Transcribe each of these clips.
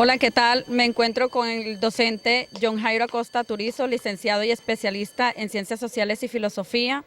Hola, ¿qué tal? Me encuentro con el docente John Jairo Acosta Turizo, licenciado y especialista en Ciencias Sociales y Filosofía,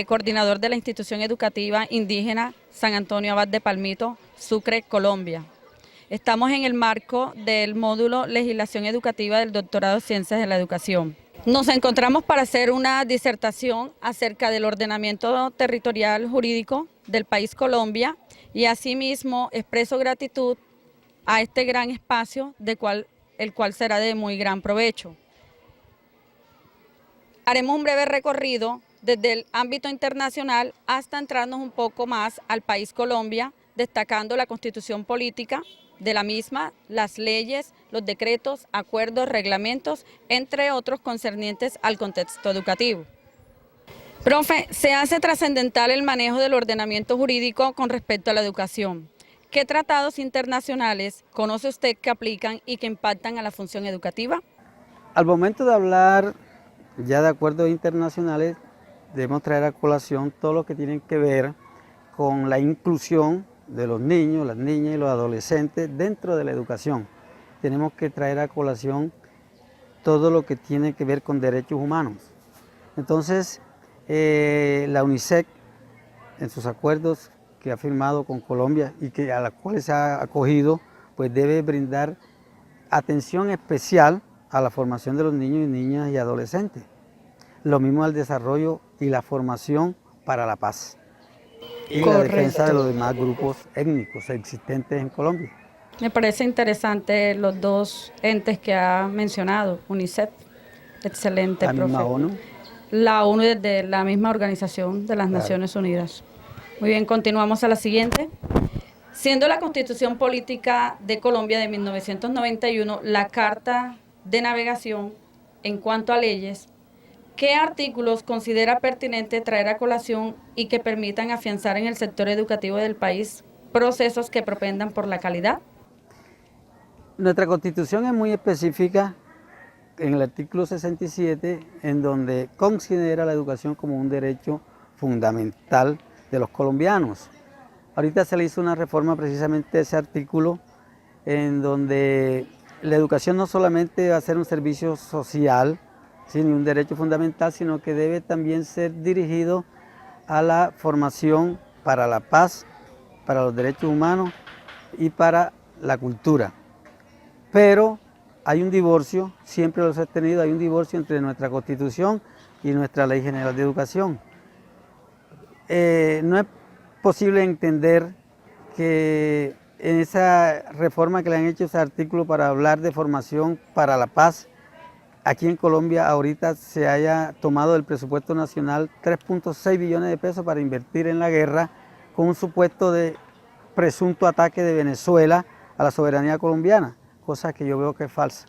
coordinador de la institución educativa indígena San Antonio Abad de Palmito, Sucre, Colombia. Estamos en el marco del módulo Legislación Educativa del Doctorado en Ciencias de la Educación. Nos encontramos para hacer una disertación acerca del ordenamiento territorial jurídico del país Colombia y asimismo expreso gratitud a este gran espacio el cual será de muy gran provecho. Haremos un breve recorrido desde el ámbito internacional hasta entrarnos un poco más al país Colombia, destacando la constitución política de la misma, las leyes, los decretos, acuerdos, reglamentos, entre otros concernientes al contexto educativo. Profe, se hace trascendental el manejo del ordenamiento jurídico con respecto a la educación. ¿Qué tratados internacionales conoce usted que aplican y que impactan a la función educativa? Al momento de hablar ya de acuerdos internacionales, debemos traer a colación todo lo que tiene que ver con la inclusión de los niños, las niñas y los adolescentes dentro de la educación. Tenemos que traer a colación todo lo que tiene que ver con derechos humanos. Entonces, la UNICEF, en sus acuerdos que ha firmado con Colombia y a las cuales se ha acogido, pues debe brindar atención especial a la formación de los niños y niñas y adolescentes. Lo mismo al desarrollo y la formación para la paz y la defensa de los demás grupos étnicos existentes en Colombia. Me parece interesante los dos entes que ha mencionado, UNICEF, excelente, La misma profe. ONU. La ONU desde la misma Organización de las Naciones Unidas. Muy bien, continuamos a la siguiente. Siendo la Constitución Política de Colombia de 1991 la Carta de Navegación en cuanto a leyes, ¿qué artículos considera pertinente traer a colación y que permitan afianzar en el sector educativo del país procesos que propendan por la calidad? Nuestra Constitución es muy específica en el artículo 67, en donde considera la educación como un derecho fundamental de los colombianos. Ahorita se le hizo una reforma precisamente a ese artículo, en donde la educación no solamente va a ser un servicio social, ¿sí?, ni un derecho fundamental, sino que debe también ser dirigido a la formación para la paz, para los derechos humanos y para la cultura. Pero hay un divorcio, siempre lo he tenido, hay un divorcio entre nuestra Constitución y nuestra Ley General de Educación. No es posible entender que en esa reforma que le han hecho ese artículo para hablar de formación para la paz, aquí en Colombia ahorita se haya tomado del presupuesto nacional 3.6 billones de pesos para invertir en la guerra con un supuesto de presunto ataque de Venezuela a la soberanía colombiana, cosa que yo veo que es falsa.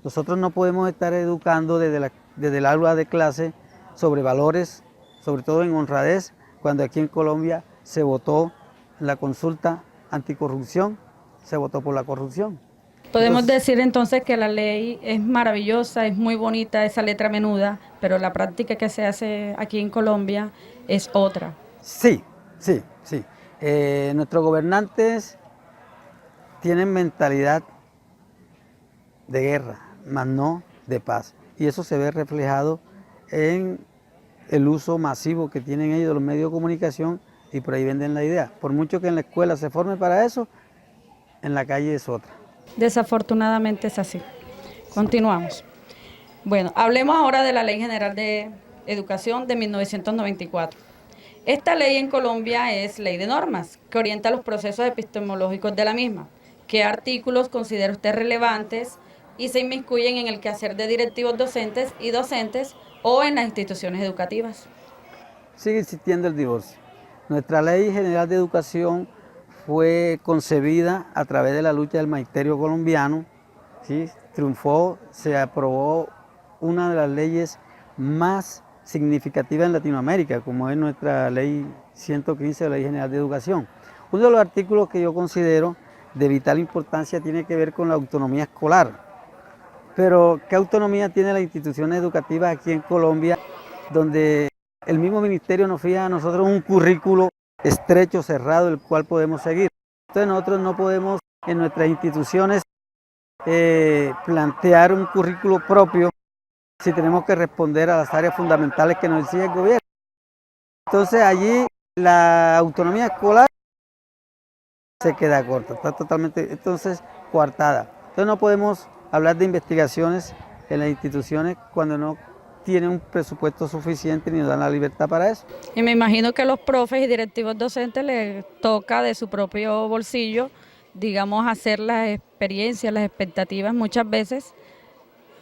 Nosotros no podemos estar educando desde el aula de clase sobre valores, sobre todo en honradez, cuando aquí en Colombia se votó la consulta anticorrupción, se votó por la corrupción. Podemos decir entonces que la ley es maravillosa, es muy bonita, esa letra menuda, pero la práctica que se hace aquí en Colombia es otra. Sí, sí, sí. Nuestros gobernantes tienen mentalidad de guerra, más no de paz. Y eso se ve reflejado en el uso masivo que tienen ellos de los medios de comunicación y por ahí venden la idea. Por mucho que en la escuela se forme para eso, en la calle es otra. Desafortunadamente es así. Continuamos. Bueno, hablemos ahora de la Ley General de Educación de 1994. Esta ley en Colombia es ley de normas, que orienta los procesos epistemológicos de la misma. ¿Qué artículos considera usted relevantes y se inmiscuyen en el quehacer de directivos docentes y docentes o en las instituciones educativas? Sigue existiendo el divorcio. Nuestra Ley General de Educación fue concebida a través de la lucha del magisterio colombiano, ¿sí? Triunfó, se aprobó una de las leyes más significativas en Latinoamérica, como es nuestra Ley 115 de la Ley General de Educación. Uno de los artículos que yo considero de vital importancia tiene que ver con la autonomía escolar. Pero, ¿qué autonomía tiene la institución educativa aquí en Colombia, donde el mismo ministerio nos fija a nosotros un currículo estrecho, cerrado, el cual podemos seguir? Entonces nosotros no podemos en nuestras instituciones plantear un currículo propio si tenemos que responder a las áreas fundamentales que nos exige el gobierno. Entonces allí la autonomía escolar se queda corta, está totalmente entonces coartada. Entonces no podemos hablar de investigaciones en las instituciones cuando no tienen un presupuesto suficiente ni nos dan la libertad para eso. Y me imagino que a los profes y directivos docentes les toca de su propio bolsillo, digamos, hacer las experiencias, las expectativas muchas veces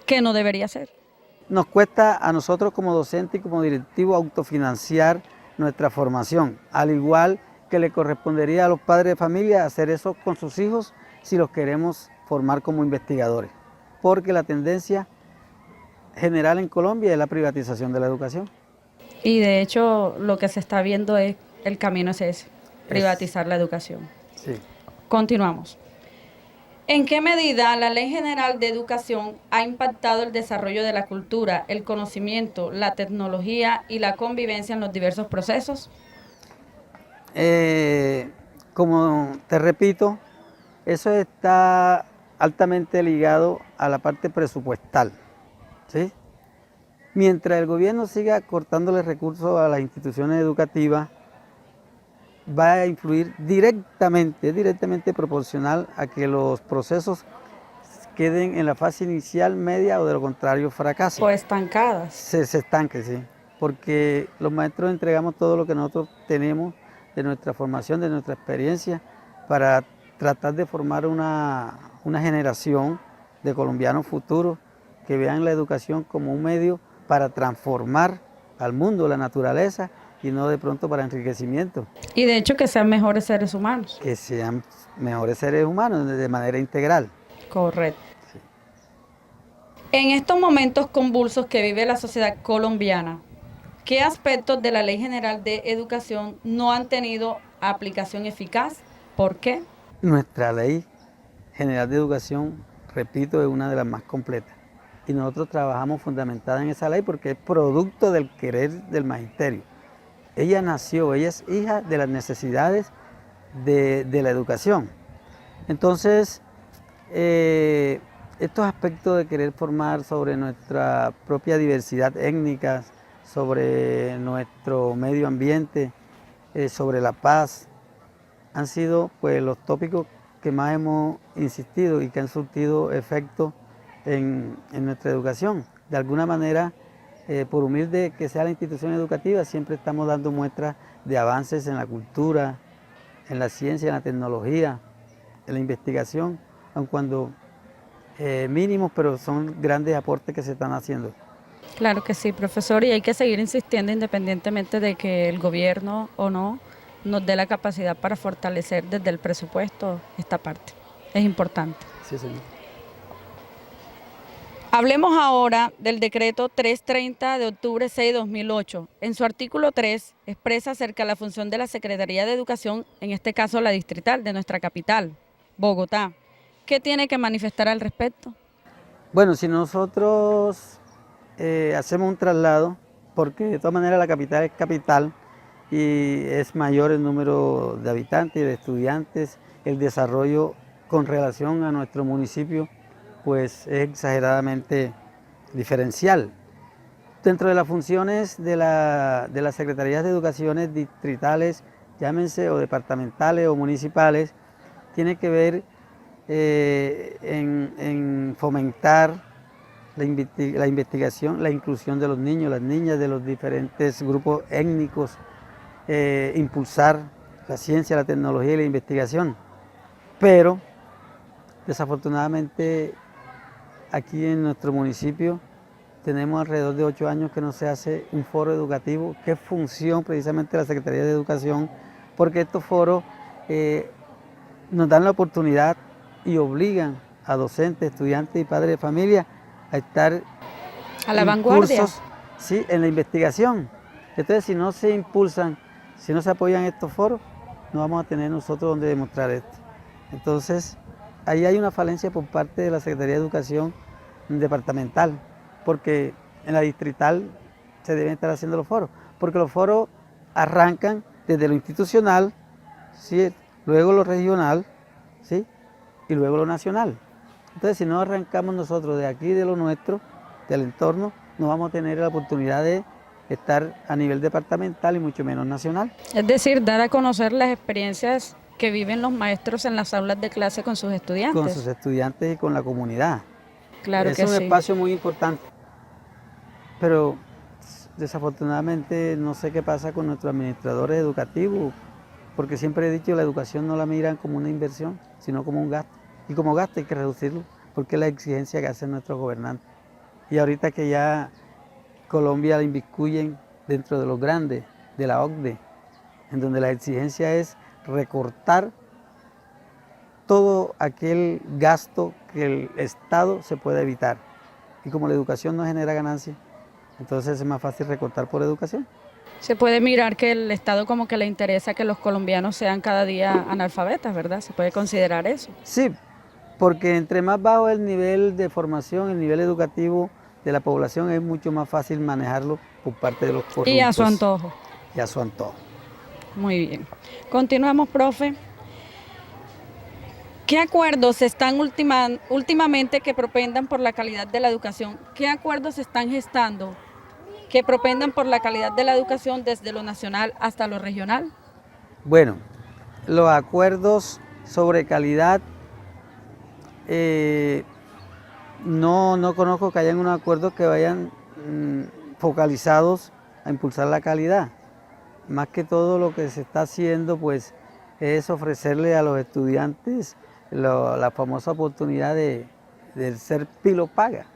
que no debería ser. Nos cuesta a nosotros como docentes y como directivos autofinanciar nuestra formación, al igual que le correspondería a los padres de familia hacer eso con sus hijos si los queremos formar como investigadores, porque la tendencia general en Colombia es la privatización de la educación. Y de hecho lo que se está viendo es el camino es ese, privatizar la educación. Sí. Continuamos. ¿En qué medida la Ley General de Educación ha impactado el desarrollo de la cultura, el conocimiento, la tecnología y la convivencia en los diversos procesos? Como te repito, eso está altamente ligado a la parte presupuestal, ¿sí? Mientras el gobierno siga cortándole recursos a las instituciones educativas, va a influir directamente proporcional a que los procesos queden en la fase inicial, media o de lo contrario fracasen. O estancadas. Se estanque, sí, porque los maestros entregamos todo lo que nosotros tenemos de nuestra formación, de nuestra experiencia, para tratar de formar una generación de colombianos futuros que vean la educación como un medio para transformar al mundo, la naturaleza, y no de pronto para enriquecimiento. Y de hecho que sean mejores seres humanos. Que sean mejores seres humanos de manera integral. Correcto. Sí. En estos momentos convulsos que vive la sociedad colombiana, ¿qué aspectos de la Ley General de Educación no han tenido aplicación eficaz? ¿Por qué? Nuestra Ley General de Educación, repito, es una de las más completas. Y nosotros trabajamos fundamentada en esa ley porque es producto del querer del magisterio. Ella nació, ella es hija de las necesidades de la educación. Entonces, estos aspectos de querer formar sobre nuestra propia diversidad étnica, sobre nuestro medio ambiente, sobre la paz, han sido pues, los tópicos que más hemos insistido y que han surtido efecto en nuestra educación. De alguna manera, por humilde que sea la institución educativa, siempre estamos dando muestras de avances en la cultura, en la ciencia, en la tecnología, en la investigación, aun cuando mínimos, pero son grandes aportes que se están haciendo. Claro que sí, profesor, y hay que seguir insistiendo independientemente de que el gobierno o no nos dé la capacidad para fortalecer desde el presupuesto esta parte. Es importante. Sí, señor. Hablemos ahora del decreto 330 de octubre 6 de 2008. En su artículo 3 expresa acerca de la función de la Secretaría de Educación, en este caso la distrital de nuestra capital, Bogotá. ¿Qué tiene que manifestar al respecto? Bueno, si nosotros hacemos un traslado, porque de todas maneras la capital es capital y es mayor el número de habitantes y de estudiantes, el desarrollo con relación a nuestro municipio pues es exageradamente diferencial. Dentro de las funciones de las Secretarías de Educación distritales, llámense o departamentales o municipales, tiene que ver en fomentar la investigación, la inclusión de los niños, las niñas de los diferentes grupos étnicos, impulsar la ciencia, la tecnología y la investigación. Pero desafortunadamente aquí en nuestro municipio tenemos alrededor de 8 años que no se hace un foro educativo, que es función precisamente de la Secretaría de Educación, porque estos foros nos dan la oportunidad y obligan a docentes, estudiantes y padres de familia a estar a la vanguardia, sí, en la investigación. Entonces, si no se impulsan, si no se apoyan estos foros, no vamos a tener nosotros donde demostrar esto. Entonces, ahí hay una falencia por parte de la Secretaría de Educación departamental, porque en la distrital se deben estar haciendo los foros, porque los foros arrancan desde lo institucional, ¿sí? Luego lo regional, ¿sí? Y luego lo nacional. Entonces, si no arrancamos nosotros de aquí, de lo nuestro, del entorno, no vamos a tener la oportunidad de estar a nivel departamental y mucho menos nacional. Es decir, dar a conocer las experiencias que viven los maestros en las aulas de clase con sus estudiantes. Con sus estudiantes y con la comunidad. Claro que es un sí. espacio muy importante, pero desafortunadamente no sé qué pasa con nuestros administradores educativos, porque siempre he dicho la educación no la miran como una inversión, sino como un gasto. Y como gasto hay que reducirlo, porque es la exigencia que hacen nuestros gobernantes. Y ahorita que ya Colombia la inviscuyen dentro de los grandes, de la OCDE, en donde la exigencia es recortar todo aquel gasto que el Estado se puede evitar. Y como la educación no genera ganancias, entonces es más fácil recortar por educación. Se puede mirar que el Estado como que le interesa que los colombianos sean cada día analfabetas, ¿verdad? Se puede considerar eso. Sí, porque entre más bajo el nivel de formación, el nivel educativo de la población, es mucho más fácil manejarlo por parte de los corruptos. Y a su antojo. Y a su antojo. Muy bien. Continuamos, profe. ¿Qué acuerdos están últimamente que propendan por la calidad de la educación? ¿Qué acuerdos se están gestando que propendan por la calidad de la educación desde lo nacional hasta lo regional? Bueno, los acuerdos sobre calidad, no conozco que hayan unos acuerdos que vayan focalizados a impulsar la calidad. Más que todo lo que se está haciendo pues es ofrecerle a los estudiantes la famosa oportunidad de ser pilo paga.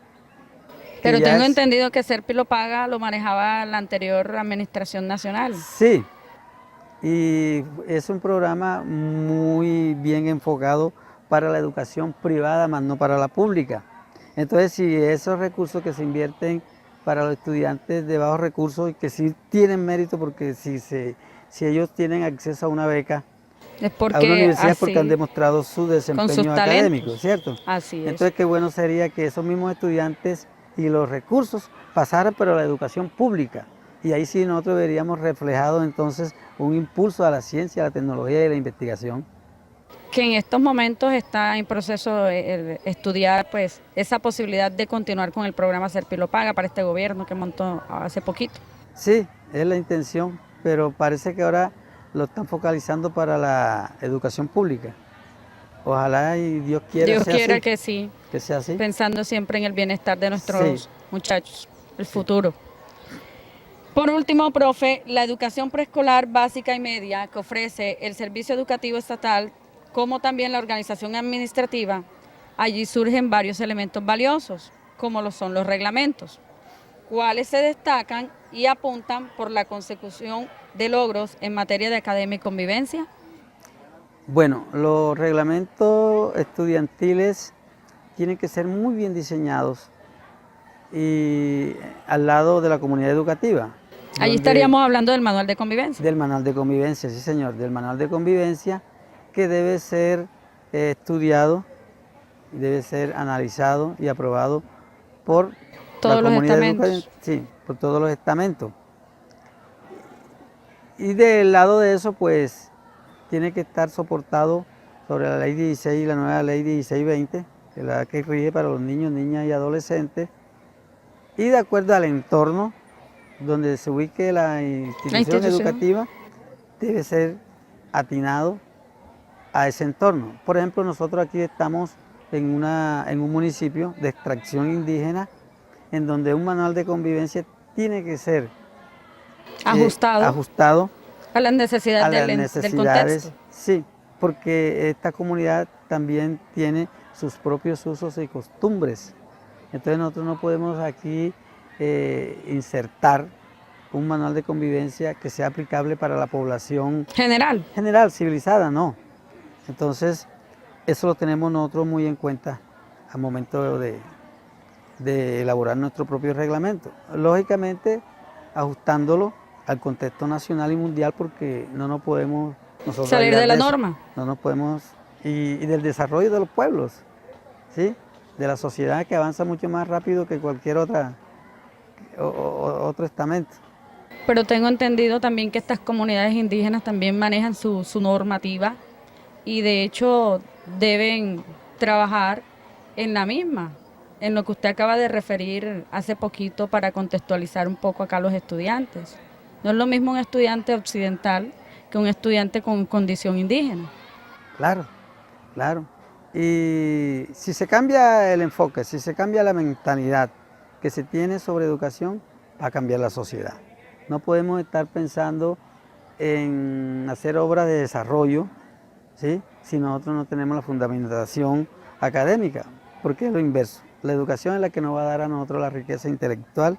Pero tengo entendido que ser pilo paga lo manejaba la anterior administración nacional. Sí, y es un programa muy bien enfocado para la educación privada, más no para la pública. Entonces, si esos recursos que se invierten para los estudiantes de bajos recursos y que sí tienen mérito, porque si ellos tienen acceso a una beca, es porque, a una universidad, es porque han demostrado su desempeño académico, ¿cierto? Así es. Entonces, qué bueno sería que esos mismos estudiantes y los recursos pasaran para la educación pública. Y ahí sí nosotros veríamos reflejado entonces un impulso a la ciencia, a la tecnología y a la investigación. Que en estos momentos está en proceso de estudiar pues esa posibilidad de continuar con el programa Ser Pilo Paga para este gobierno que montó hace poquito. Sí, es la intención, pero parece que ahora lo están focalizando para la educación pública. Ojalá y Dios quiera que sí, que sea así. Pensando siempre en el bienestar de nuestros muchachos, el futuro. Por último, profe, la educación preescolar básica y media que ofrece el Servicio Educativo Estatal, como también la organización administrativa, allí surgen varios elementos valiosos, como lo son los reglamentos, cuales se destacan y apuntan por la consecución de logros en materia de academia y convivencia. Bueno, los reglamentos estudiantiles tienen que ser muy bien diseñados y al lado de la comunidad educativa. Allí estaríamos hablando del manual de convivencia. Del manual de convivencia, sí señor, del manual de convivencia que debe ser estudiado, debe ser analizado y aprobado por todos los estamentos. Sí, por todos los estamentos. Y del lado de eso, pues, tiene que estar soportado sobre la ley 16 y la nueva ley 1620, que es la que rige para los niños, niñas y adolescentes, y de acuerdo al entorno donde se ubique la institución educativa, debe ser atinado a ese entorno. Por ejemplo, nosotros aquí estamos en un municipio de extracción indígena, en donde un manual de convivencia tiene que ser ajustado a las necesidades del contexto. Sí, porque esta comunidad también tiene sus propios usos y costumbres. Entonces nosotros no podemos aquí insertar un manual de convivencia que sea aplicable para la población general, civilizada, no. Entonces, eso lo tenemos nosotros muy en cuenta al momento de elaborar nuestro propio reglamento. Lógicamente, ajustándolo al contexto nacional y mundial, porque no nos podemos nosotros salir de la norma. No nos podemos, y del desarrollo de los pueblos, ¿sí? De la sociedad que avanza mucho más rápido que cualquier otro estamento. Pero tengo entendido también que estas comunidades indígenas también manejan su normativa y de hecho deben trabajar en la misma, en lo que usted acaba de referir hace poquito para contextualizar un poco acá a los estudiantes. No es lo mismo un estudiante occidental que un estudiante con condición indígena. Claro, claro. Y si se cambia el enfoque, si se cambia la mentalidad que se tiene sobre educación, va a cambiar la sociedad. No podemos estar pensando en hacer obras de desarrollo, ¿sí?, si nosotros no tenemos la fundamentación académica, porque es lo inverso. La educación es la que nos va a dar a nosotros la riqueza intelectual,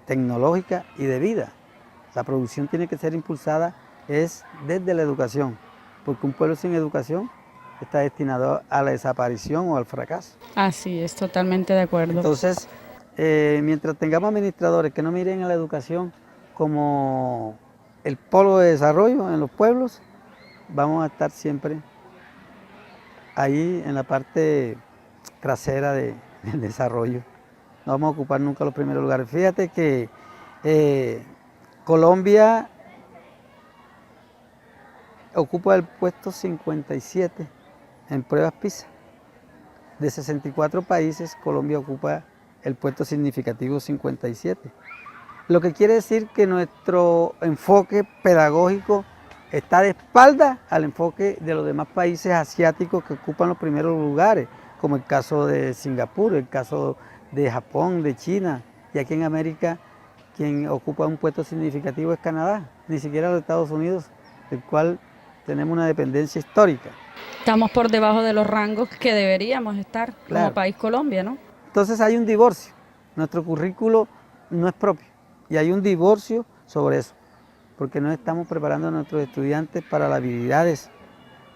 tecnológica y de vida. La producción tiene que ser impulsada es desde la educación, porque un pueblo sin educación está destinado a la desaparición o al fracaso. Así es, totalmente de acuerdo. Entonces, mientras tengamos administradores que no miren a la educación como el polo de desarrollo en los pueblos, vamos a estar siempre ahí en la parte trasera del desarrollo. No vamos a ocupar nunca los primeros lugares. Fíjate que Colombia ocupa el puesto 57 en pruebas PISA. De 64 países, Colombia ocupa el puesto significativo 57. Lo que quiere decir que nuestro enfoque pedagógico está de espalda al enfoque de los demás países asiáticos que ocupan los primeros lugares, como el caso de Singapur, el caso de Japón, de China, y aquí en América quien ocupa un puesto significativo es Canadá, ni siquiera los Estados Unidos, del cual tenemos una dependencia histórica. Estamos por debajo de los rangos que deberíamos estar Claro. como país Colombia, ¿no? Entonces hay un divorcio, nuestro currículo no es propio y hay un divorcio sobre eso, porque no estamos preparando a nuestros estudiantes para las habilidades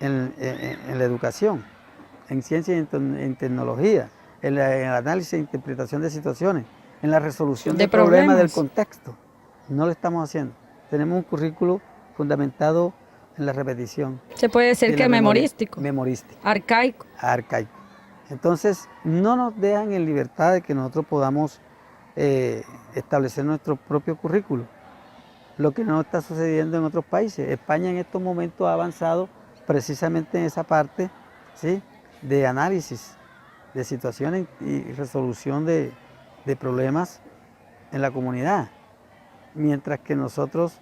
en la educación, en ciencia y en tecnología, en el análisis e interpretación de situaciones, en la resolución de problemas del contexto. No lo estamos haciendo. Tenemos un currículo fundamentado en la repetición. Se puede decir que memorístico. Memorístico. Arcaico. Arcaico. Entonces, no nos dejan en libertad de que nosotros podamos establecer nuestro propio currículo, lo que no está sucediendo en otros países. España en estos momentos ha avanzado precisamente en esa parte, ¿sí?, de análisis de situaciones y resolución de problemas en la comunidad, mientras que nosotros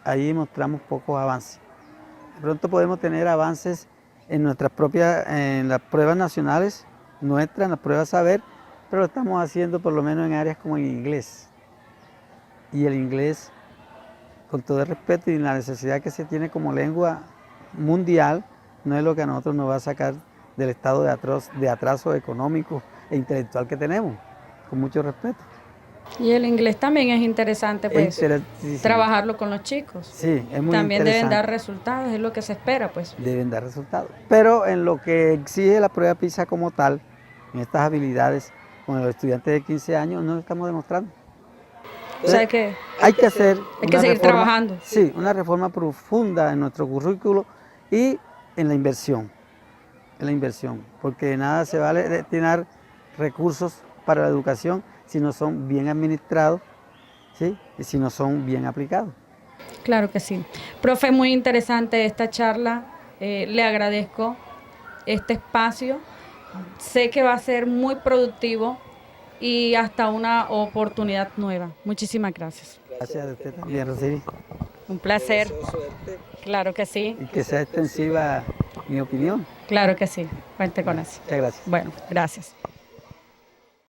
ahí mostramos pocos avances. De pronto podemos tener avances en nuestras propias, en las pruebas nacionales nuestras, en las pruebas saber, pero lo estamos haciendo por lo menos en áreas como el inglés. Y el inglés, con todo el respeto y la necesidad que se tiene como lengua mundial, no es lo que a nosotros nos va a sacar del estado de atraso económico e intelectual que tenemos, con mucho respeto. Y el inglés también es interesante, pues, trabajarlo con los chicos. Sí, es muy también interesante. deben dar resultados, es lo que se espera, pues. Deben dar resultados. Pero en lo que exige la prueba PISA como tal, en estas habilidades, con los estudiantes de 15 años, no lo estamos demostrando. O sea que hay que hacer hay que seguir trabajando. Sí, una reforma profunda en nuestro currículo y en la inversión. Porque de nada se vale destinar recursos para la educación si no son bien administrados, ¿sí?, y si no son bien aplicados. Claro que sí. Profe, muy interesante esta charla. Le agradezco este espacio. Sé que va a ser muy productivo y hasta una oportunidad nueva. Muchísimas gracias. Gracias a usted también, Rosiri. Un placer. Claro que sí. Y que sea extensiva mi opinión. Claro que sí. Cuente con eso. Muchas gracias. Bueno, gracias.